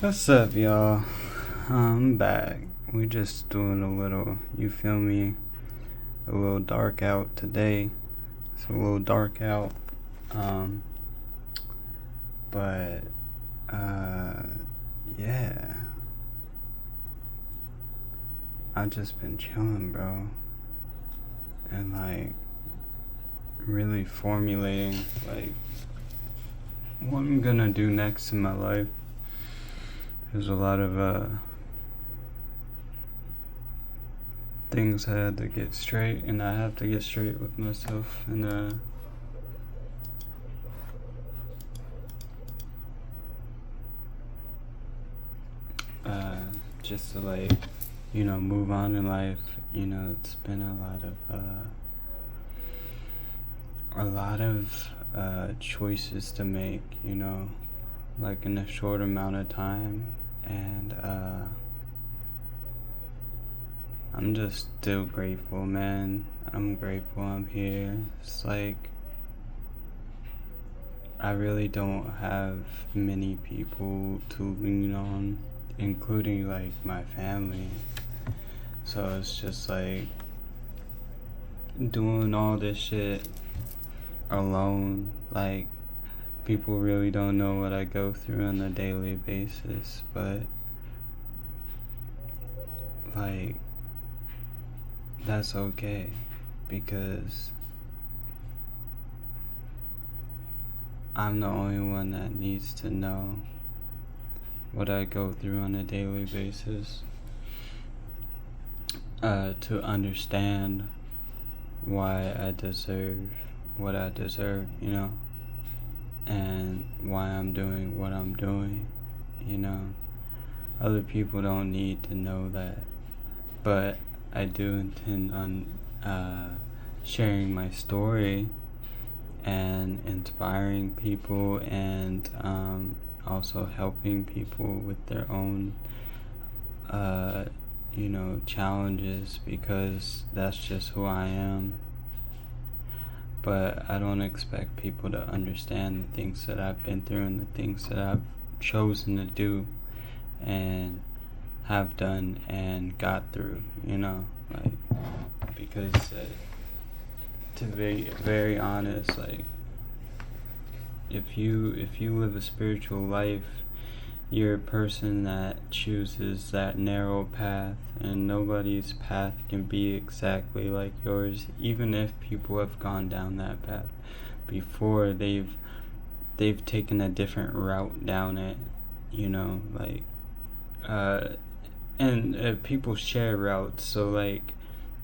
What's up, y'all? I'm back. We just doing a little, you feel me? A little dark out today. It's a little dark out. Um, but, uh, yeah. I just been chilling, bro. And, like, really formulating, like, what I'm gonna do next in my life. There's a lot of, things I had to get straight, and I have to get straight with myself, and just to like, move on in life. It's been a lot of choices to make. Like in a short amount of time, and I'm just still grateful, man. I'm grateful I'm here. It's like I really don't have many people to lean on, including like my family. So it's just like doing all this shit alone. Like, people really don't know what I go through on a daily basis, but like, that's okay because I'm the only one that needs to know what I go through on a daily basis, to understand why I deserve what I deserve, and why I'm doing what I'm doing, you know. Other people don't need to know that, but I do intend on sharing my story and inspiring people, and also helping people with their own challenges, because that's just who I am. But I don't expect people to understand the things that I've been through and the things that I've chosen to do and have done and got through, like, because to be very honest, like, if you live a spiritual life, you're a person that chooses that narrow path, and nobody's path can be exactly like yours, even if people have gone down that path before. They've taken a different route down it, like, and people share routes. So like,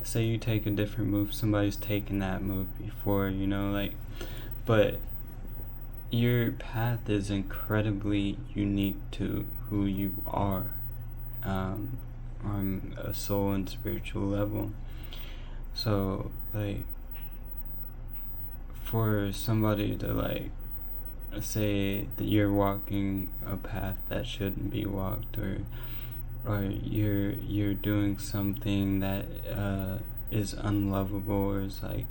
say you take a different move, somebody's taken that move before, like, but your path is incredibly unique to who you are, on a soul and spiritual level. So like, for somebody to like say that you're walking a path that shouldn't be walked, or you're doing something that is unlovable, or is like,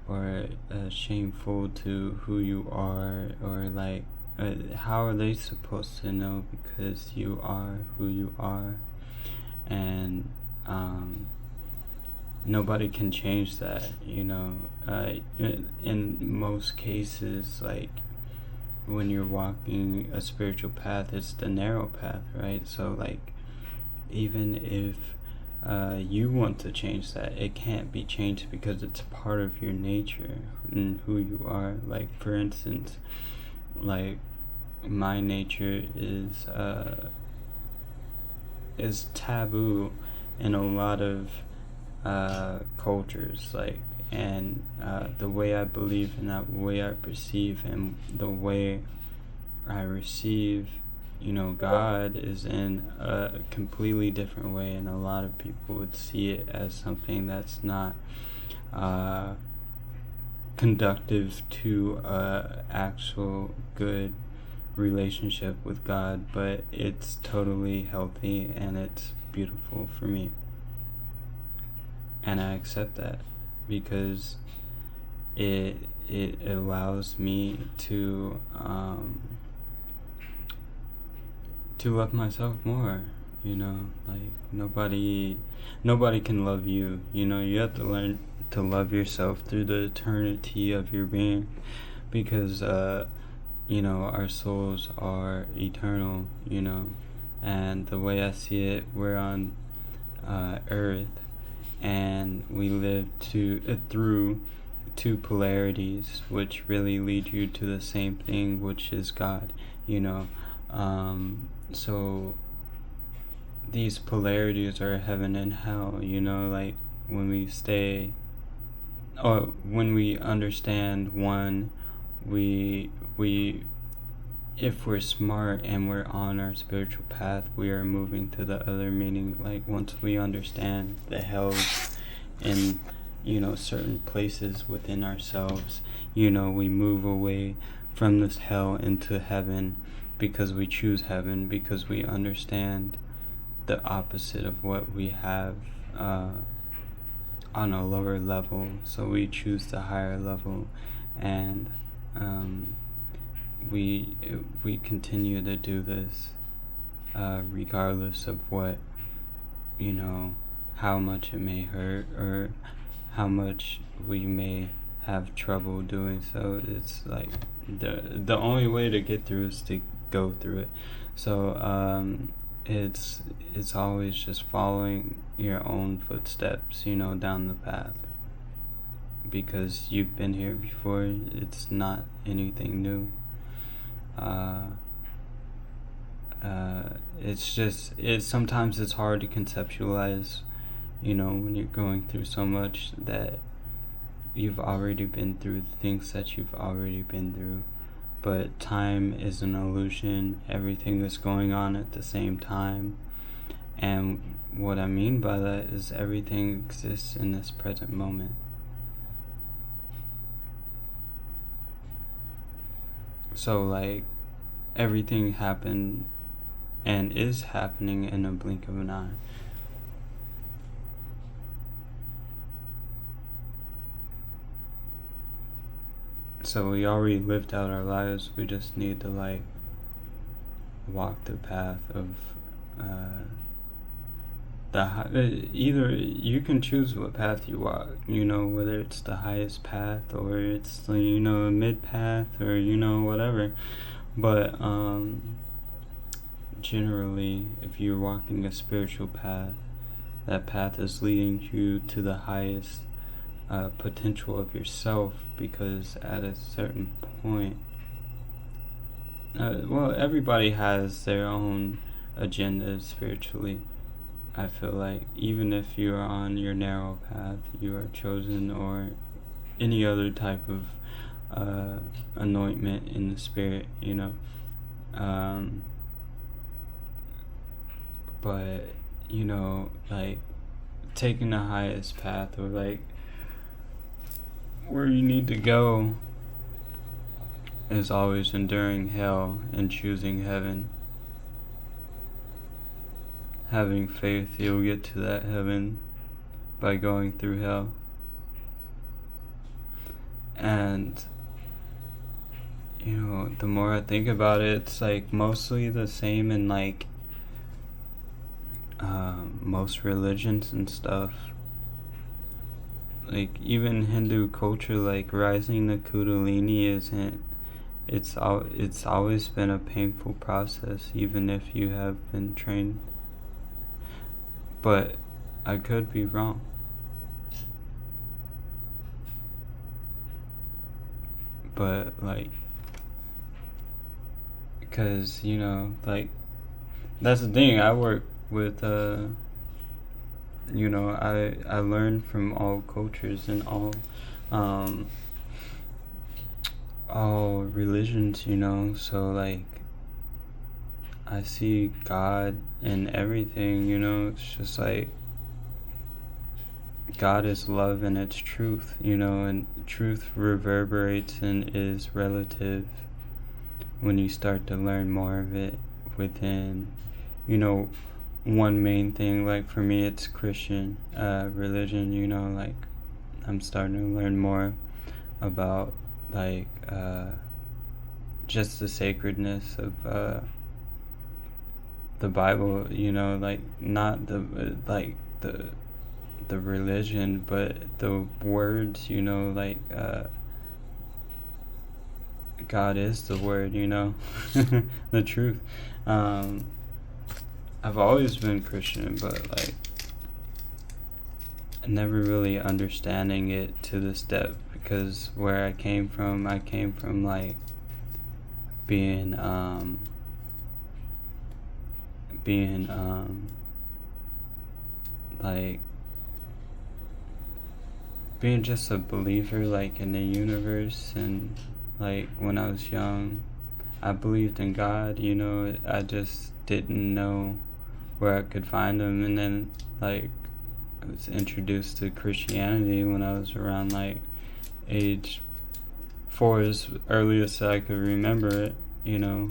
or shameful to who you are, or like, how are they supposed to know? Because you are who you are, and nobody can change that, in most cases. Like, when you're walking a spiritual path, it's the narrow path, right? So like, even if you want to change that, it can't be changed because it's part of your nature and who you are. Like, for instance, like, my nature is taboo in a lot of cultures, like, and the way I believe and the way I perceive and the way I receive, God, is in a completely different way, and a lot of people would see it as something that's not conductive to actual good relationship with God, but it's totally healthy and it's beautiful for me. And I accept that because it allows me to to love myself more. Like nobody can love you. You have to learn to love yourself through the eternity of your being, because our souls are eternal. And the way I see it, we're on earth, and we live through two polarities, which really lead you to the same thing, which is God. So these polarities are heaven and hell. Like when we stay, or when we understand one, we if we're smart and we're on our spiritual path, we are moving to the other. Meaning, like, once we understand the hells in certain places within ourselves, we move away from this hell into heaven, because we choose heaven, because we understand the opposite of what we have on a lower level. So we choose the higher level, and we continue to do this regardless of what, how much it may hurt, or how much we may have trouble doing so. It's like the only way to get through is to go through it. So it's always just following your own footsteps, down the path, because you've been here before. It's not anything new. Sometimes it's hard to conceptualize, when you're going through so much, that you've already been through the things that you've already been through. But time is an illusion. Everything is going on at the same time. And what I mean by that is everything exists in this present moment. So, like, everything happened and is happening in a blink of an eye. So we already lived out our lives. We just need to, like, walk the path of either you can choose what path you walk, whether it's the highest path, or it's the, a mid path, or whatever. But generally, if you're walking a spiritual path, that path is leading you to the highest potential of yourself, because at a certain point, everybody has their own agenda spiritually. I feel like even if you are on your narrow path, you are chosen, or any other type of anointment in the spirit, but like, taking the highest path, or like where you need to go, is always enduring hell and choosing heaven. Having faith you'll get to that heaven by going through hell. And the more I think about it, it's like mostly the same in, like, most religions and stuff. Like, even Hindu culture, like, rising the Kundalini isn't. It's always been a painful process, even if you have been trained. But I could be wrong. But, like, because, like, that's the thing. I work with, I learn from all cultures and all religions, so, like, I see God in everything, it's just like, God is love and it's truth, and truth reverberates and is relative when you start to learn more of it within, one main thing. Like, for me, it's Christian religion, like, I'm starting to learn more about, like, just the sacredness of the Bible, you know, like not the religion, but the words, you know, like God is the word, you know, the truth. Um, I've always been Christian, but like never really understanding it to this depth, because where I came from like being being like being just a believer like in the universe. And like when I was young, I believed in God, you know, I just didn't know where I could find him. And then like I was introduced to Christianity when I was around like age 4, as early as I could remember it, you know.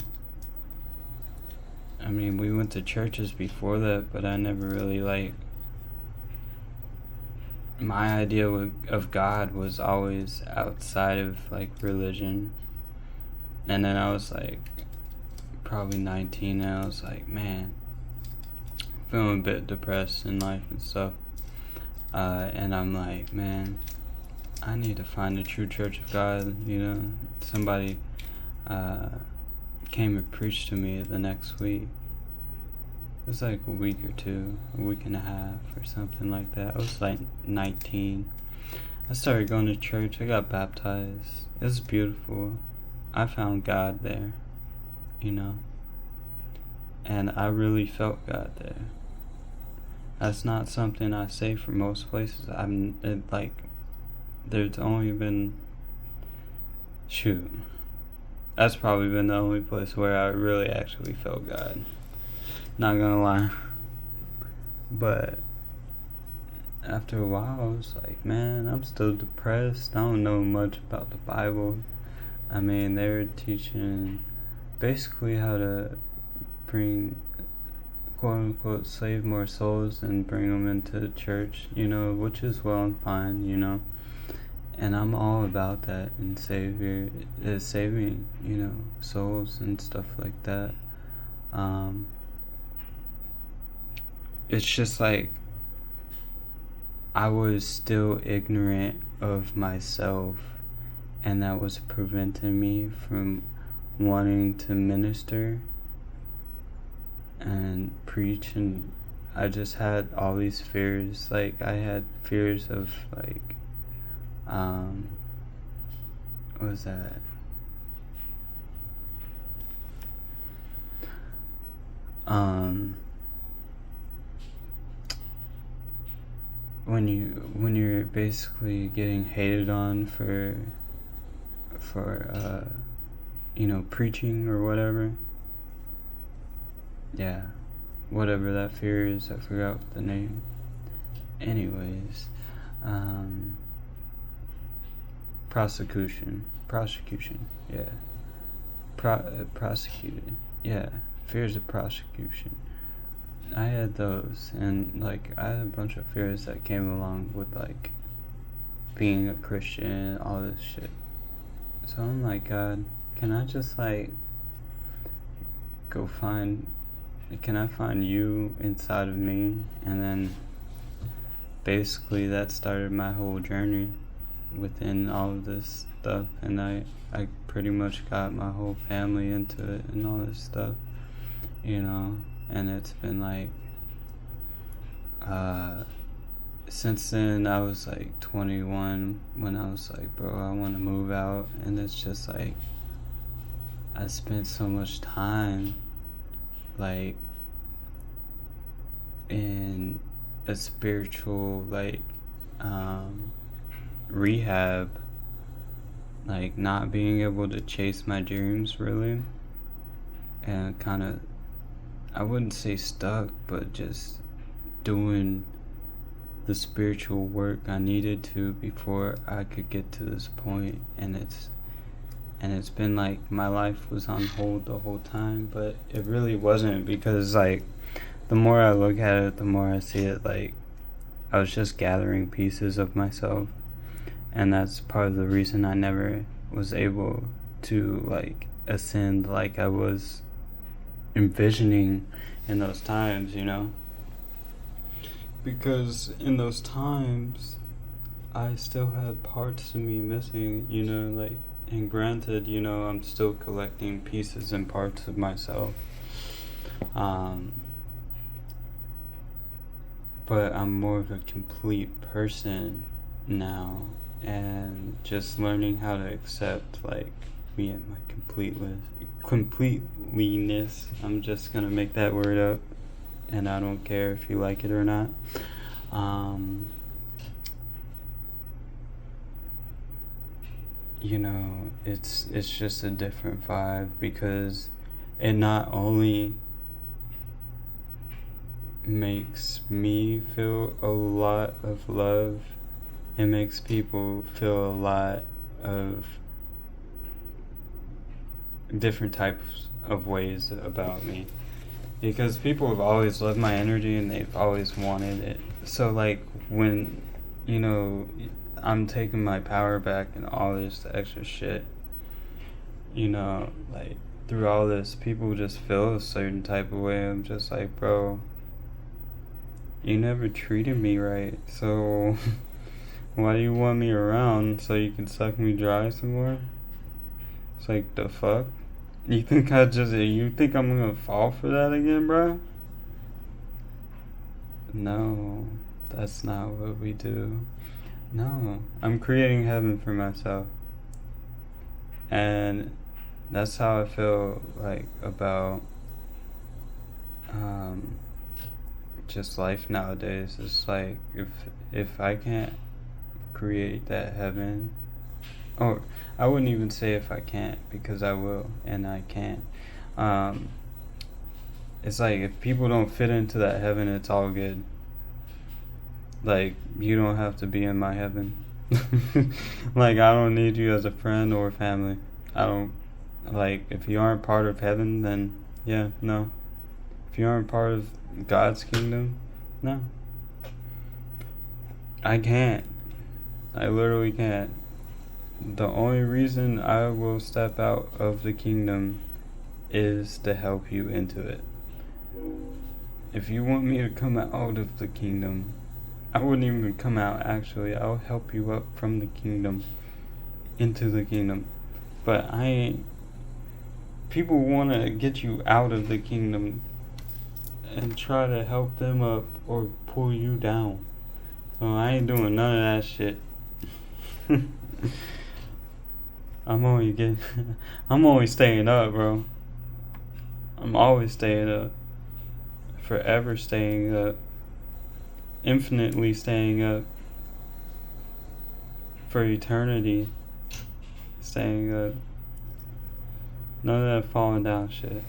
I mean, we went to churches before that, but I never really like, my idea of God was always outside of like religion. And then I was like probably 19, and I was like, man, feeling a bit depressed in life and stuff. And I'm like, man, I need to find the true church of God, you know. Somebody came and preached to me the next week. It was like a week or two, a week and a half or something like that. I was like 19. I started going to church. I got baptized. It was beautiful. I found God there, you know. And I really felt God there. That's not something I say for most places. There's only been, that's probably been the only place where I really actually felt God. Not gonna lie. But after a while, I was like, man, I'm still depressed. I don't know much about the Bible. I mean, they were teaching basically how to bring, quote unquote, save more souls and bring them into the church, you know, which is well and fine, you know. And I'm all about that, and saving, you know, souls and stuff like that. It's just like I was still ignorant of myself, and that was preventing me from wanting to minister and preach. And I just had all these fears. Like I had fears of like what was that? When you're basically getting hated on for you know, preaching or whatever. Yeah, whatever that fear is, I forgot the name. Anyways, prosecution, yeah. Prosecuted, yeah. Fears of prosecution. I had those, and like I had a bunch of fears that came along with like being a Christian, all this shit. So I'm like, God, can I just like can I find you inside of me? And then basically that started my whole journey within all of this stuff. And I pretty much got my whole family into it and all this stuff, you know. And it's been like since then. I was like 21 when I was like, bro, I want to move out. And it's just like I spent so much time like in a spiritual like rehab, like not being able to chase my dreams really, and kind of, I wouldn't say stuck, but just doing the spiritual work I needed to before I could get to this point. And it's been like my life was on hold the whole time, but it really wasn't, because like the more I look at it, the more I see it like I was just gathering pieces of myself. And that's part of the reason I never was able to like ascend like I was envisioning in those times, you know? Because in those times, I still had parts of me missing, you know, like, and granted, you know, I'm still collecting pieces and parts of myself. But I'm more of a complete person now, and just learning how to accept, like, me and my completeness. I'm just gonna make that word up, and I don't care if you like it or not. You know, it's just a different vibe, because it not only makes me feel a lot of love, it makes people feel a lot of different types of ways about me, because people have always loved my energy and they've always wanted it. So, like, when, you know, I'm taking my power back and all this extra shit, you know, like, through all this, people just feel a certain type of way. I'm just like, bro, you never treated me right, so why do you want me around? So you can suck me dry some more? It's like, the fuck? You think I'm gonna fall for that again, bro? No, that's not what we do. No, I'm creating heaven for myself. And that's how I feel, like, about just life nowadays. It's like, if I can't create that heaven, or I wouldn't even say if I can't, because I will, and I can. It's like, if people don't fit into that heaven, it's all good. Like, you don't have to be in my heaven. Like, I don't need you as a friend or family. I don't, like, if you aren't part of heaven, then yeah, no. If you aren't part of God's kingdom, no. I can't. I literally can't. The only reason I will step out of the kingdom is to help you into it. If you want me to come out of the kingdom, I wouldn't even come out, actually. I'll help you up from the kingdom into the kingdom. But I ain't. People want to get you out of the kingdom and try to help them up or pull you down. So I ain't doing none of that shit. I'm always staying up, bro. I'm always staying up. Forever staying up. Infinitely staying up. For eternity staying up. None of that falling down shit.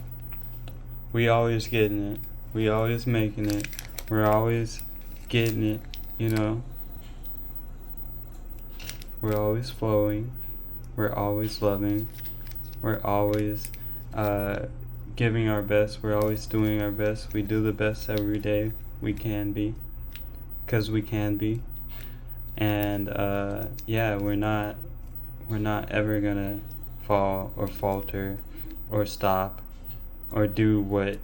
We always getting it. We always making it. We're always getting it, you know? We're always flowing. We're always loving. We're always giving our best. We're always doing our best. We do the best every day we can be. Because we can be. And yeah, we're not ever gonna fall or falter or stop or do what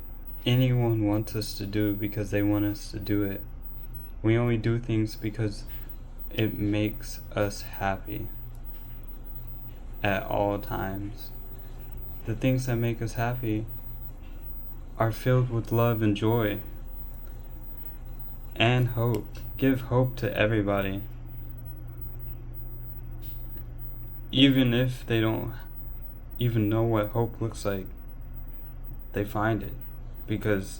anyone wants us to do because they want us to do it. We only do things because it makes us happy at all times. The things that make us happy are filled with love and joy and hope. Give hope to everybody. Even if they don't even know what hope looks like, they find it, because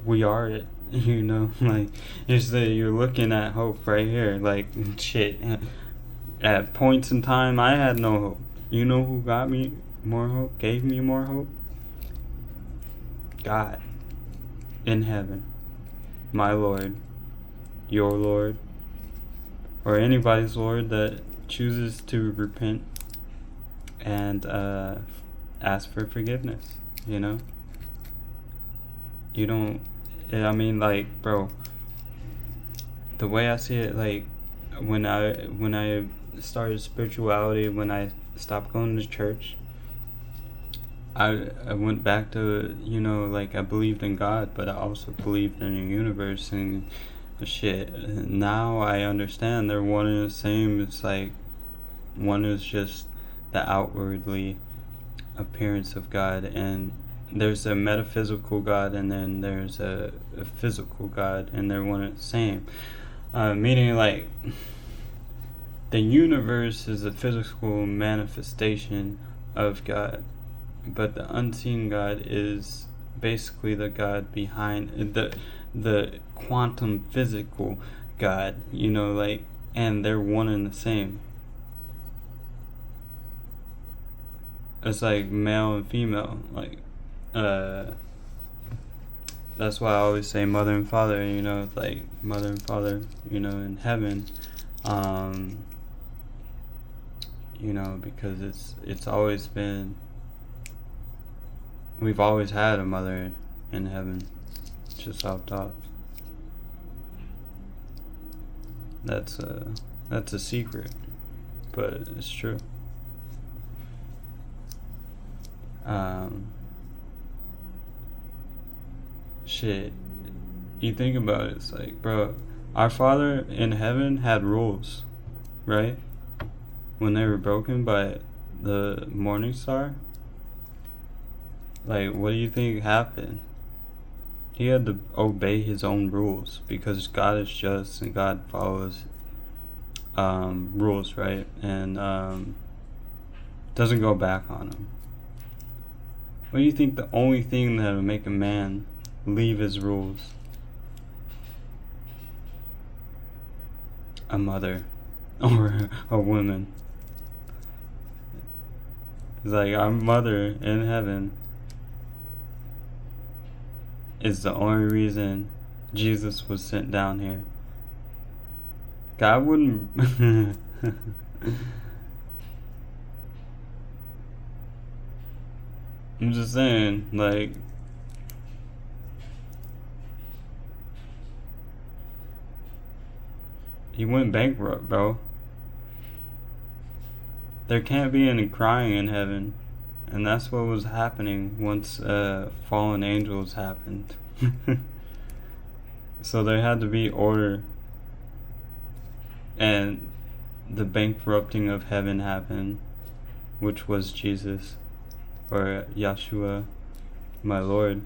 we are it. You know, like, you're looking at hope right here. Like, shit, at points in time I had no hope. You know who got me more hope, gave me more hope? God in heaven, my Lord, your Lord, or anybody's Lord that chooses to repent and ask for forgiveness. You know, you don't. I mean, like, bro, the way I see it, like, when I started spirituality, when I stopped going to church, I went back to, like, I believed in God, but I also believed in the universe and shit. Now I understand they're one and the same. It's like one is just the outwardly appearance of God, and there's a metaphysical God, and then there's a physical God, and they're one and the same. Meaning, like, the universe is a physical manifestation of God, but the unseen God is basically the God behind the quantum physical God, like, and they're one and the same. It's like male and female, like, that's why I always say mother and father, it's like mother and father, in heaven, um, because it's always been, we've always had a mother in heaven, just off top. That's a secret, but it's true. Shit, you think about it, it's like, bro, our Father in heaven had rules, right? When they were broken by the morning star, like, what do you think happened? He had to obey his own rules because God is just and God follows rules, right? And doesn't go back on them. What do you think the only thing that would make a man leave his rules? A mother or a woman. It's like our mother in heaven is the only reason Jesus was sent down here. God wouldn't. I'm just saying, like, he went bankrupt, bro. There can't be any crying in heaven. And that's what was happening once fallen angels happened. So there had to be order. And the bankrupting of heaven happened, which was Jesus, or Yeshua, my Lord.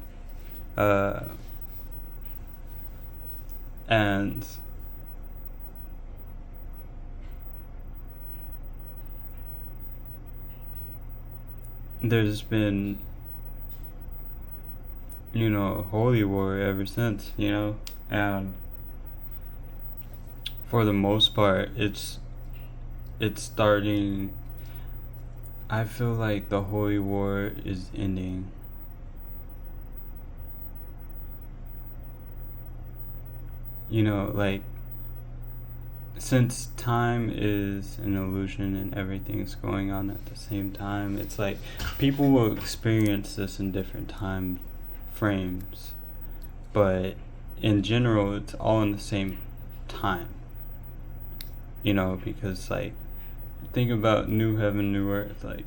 And there's been, a holy war ever since, and for the most part, it's starting. I feel like the holy war is ending. Like, since time is an illusion and everything's going on at the same time, it's like people will experience this in different time frames, but in general, it's all in the same time. Because, like, think about new heaven, new earth. Like,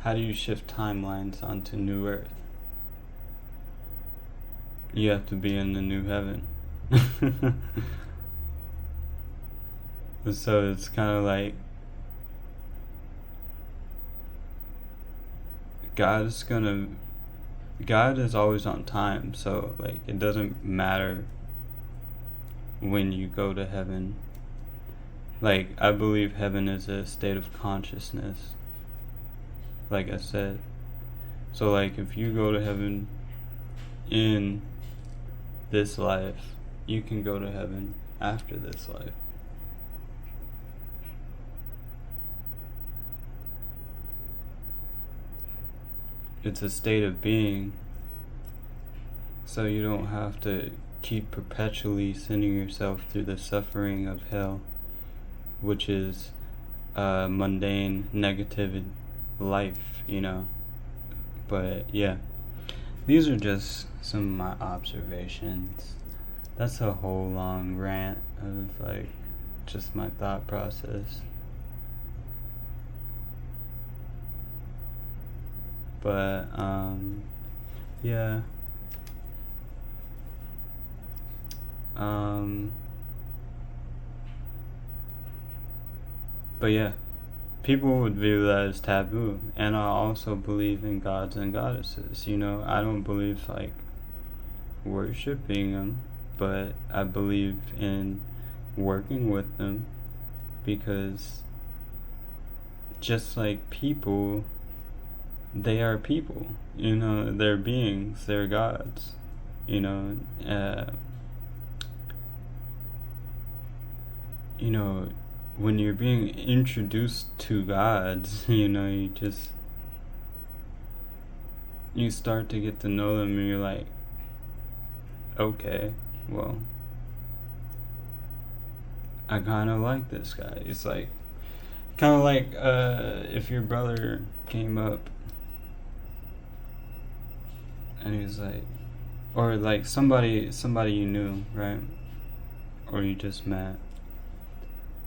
how do you shift timelines onto new earth? You have to be in the new heaven. So it's kind of like God is always on time, so, like, it doesn't matter when you go to heaven. Like, I believe heaven is a state of consciousness, like I said. So, like, if you go to heaven in this life, you can go to heaven after this life. It's a state of being, so you don't have to keep perpetually sending yourself through the suffering of hell, which is mundane, negative life, But yeah, these are just some of my observations. That's a whole long rant of, like, just my thought process. But yeah. Um, but yeah, people would view that as taboo, and I also believe in gods and goddesses. I don't believe like worshiping them, but I believe in working with them because just like people, they are people. They're beings. They're gods. You know, uh, you know, when you're being introduced to gods, you start to get to know them, and you're like, okay, well, I kind of like this guy. It's like kind of like if your brother came up and he was like, or like somebody you knew, right, or you just met.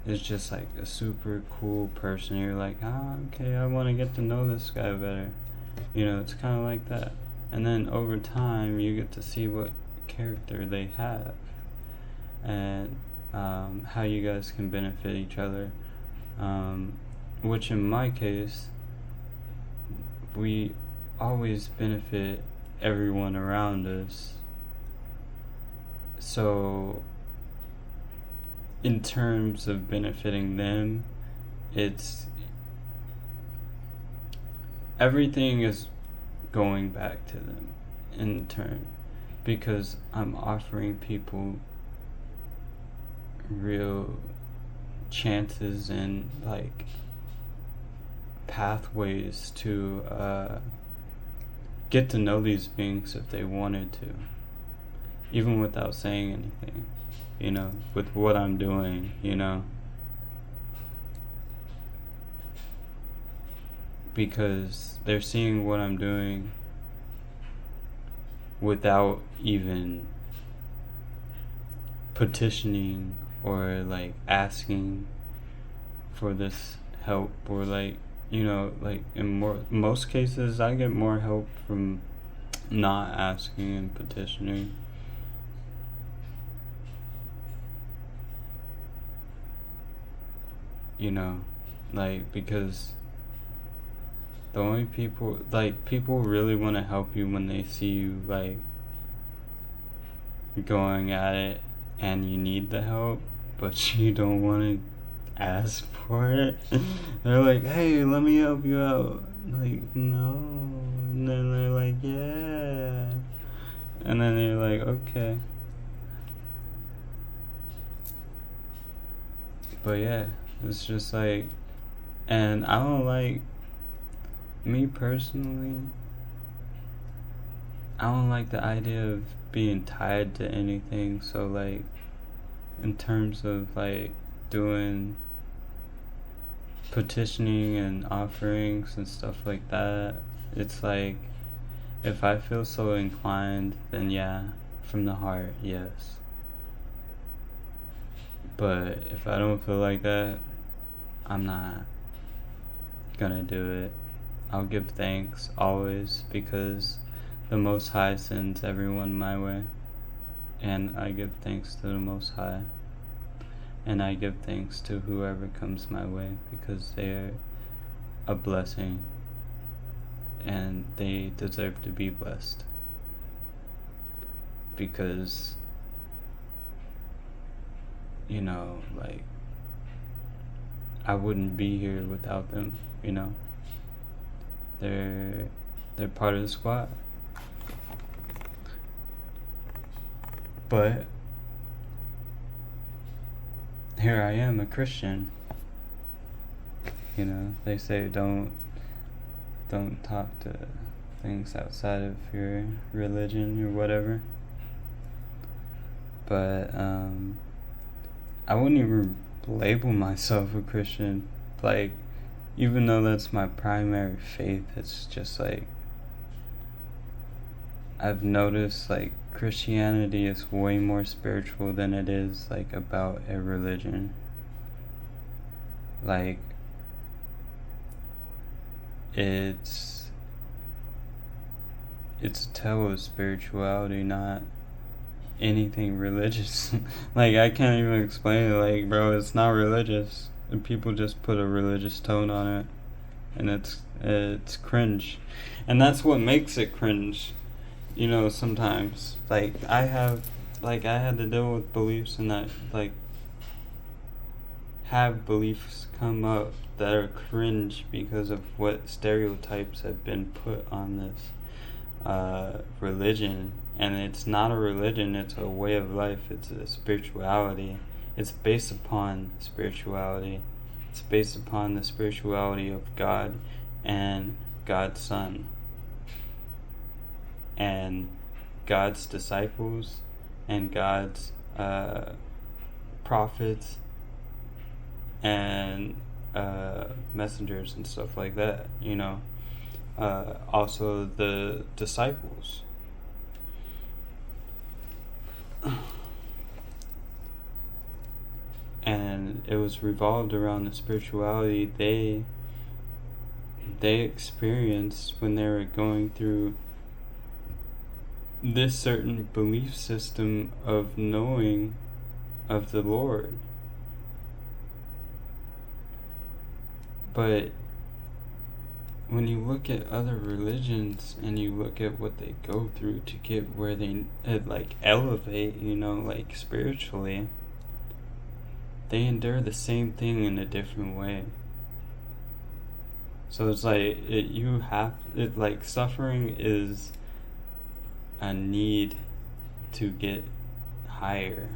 It's just like a super cool person. You're like, okay, I want to get to know this guy better. It's kind of like that. And then over time, you get to see what character they have and how you guys can benefit each other. Which in my case, we always benefit everyone around us. So, in terms of benefiting them, it's everything is going back to them in turn, because I'm offering people real chances and like pathways to get to know these beings if they wanted to, even without saying anything, with what I'm doing, because they're seeing what I'm doing without even petitioning or like asking for this help, or like like in most cases I get more help from not asking and petitioning. Like, because the only people really want to help you when they see you like going at it and you need the help, but you don't want to ask for it. They're like, hey, let me help you out. Like, no. And then they're like, yeah. And then you're like, okay. But yeah, it's just like, and I don't like, me personally, I don't like the idea of being tied to anything. So like, in terms of like doing petitioning and offerings and stuff like that, it's like, if I feel so inclined, then yeah, from the heart, yes. But if I don't feel like that, I'm not gonna do it. I'll give thanks always, because the Most High sends everyone my way, and I give thanks to the Most High, and I give thanks to whoever comes my way, because they're a blessing and they deserve to be blessed, because like, I wouldn't be here without them. They're part of the squad. But here I am, a Christian. They say don't talk to things outside of your religion or whatever. But I wouldn't even label myself a Christian. Like, even though that's my primary faith, it's just like, I've noticed like Christianity is way more spiritual than it is like about a religion. Like, it's it's a tale of spirituality, not anything religious. Like, I can't even explain it. Like, bro, it's not religious. And people just put a religious tone on it, and it's cringe, and that's what makes it cringe. You know, sometimes I had to deal with beliefs, and that like have beliefs come up that are cringe because of what stereotypes have been put on this religion. And it's not a religion, it's a way of life, it's a spirituality. It's based upon spirituality. It's based upon the spirituality of God and God's Son and God's disciples and God's prophets and messengers and stuff like that, you know. Also the disciples. And it was revolved around the spirituality they experienced when they were going through this certain belief system of knowing of the Lord. But when you look at other religions and you look at what they go through to get where they like elevate, you know, like spiritually, they endure the same thing in a different way. So it's like like suffering is a need to get higher,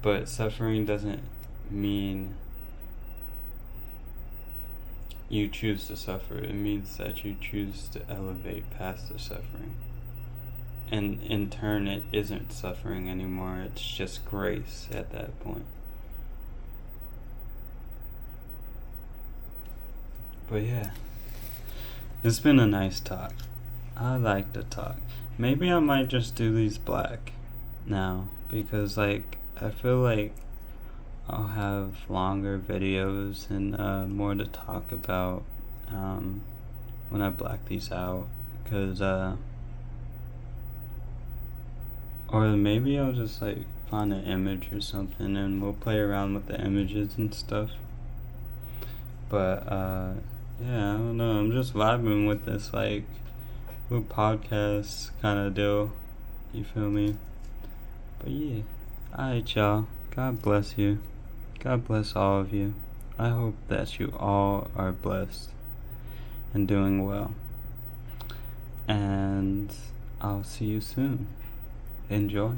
but suffering doesn't mean you choose to suffer. It means that you choose to elevate past the suffering, and in turn it isn't suffering anymore, it's just grace at that point. But yeah, it's been a nice talk. I like to talk. Maybe I might just do these black now, because like I feel like I'll have longer videos and more to talk about when I black these out, because or maybe I'll just like find an image or something and we'll play around with the images and stuff. But yeah, I don't know, I'm just vibing with this like little podcast kind of deal, you feel me? But yeah, alright y'all, God bless you. God bless all of you. I hope that you all are blessed and doing well. And I'll see you soon. Enjoy.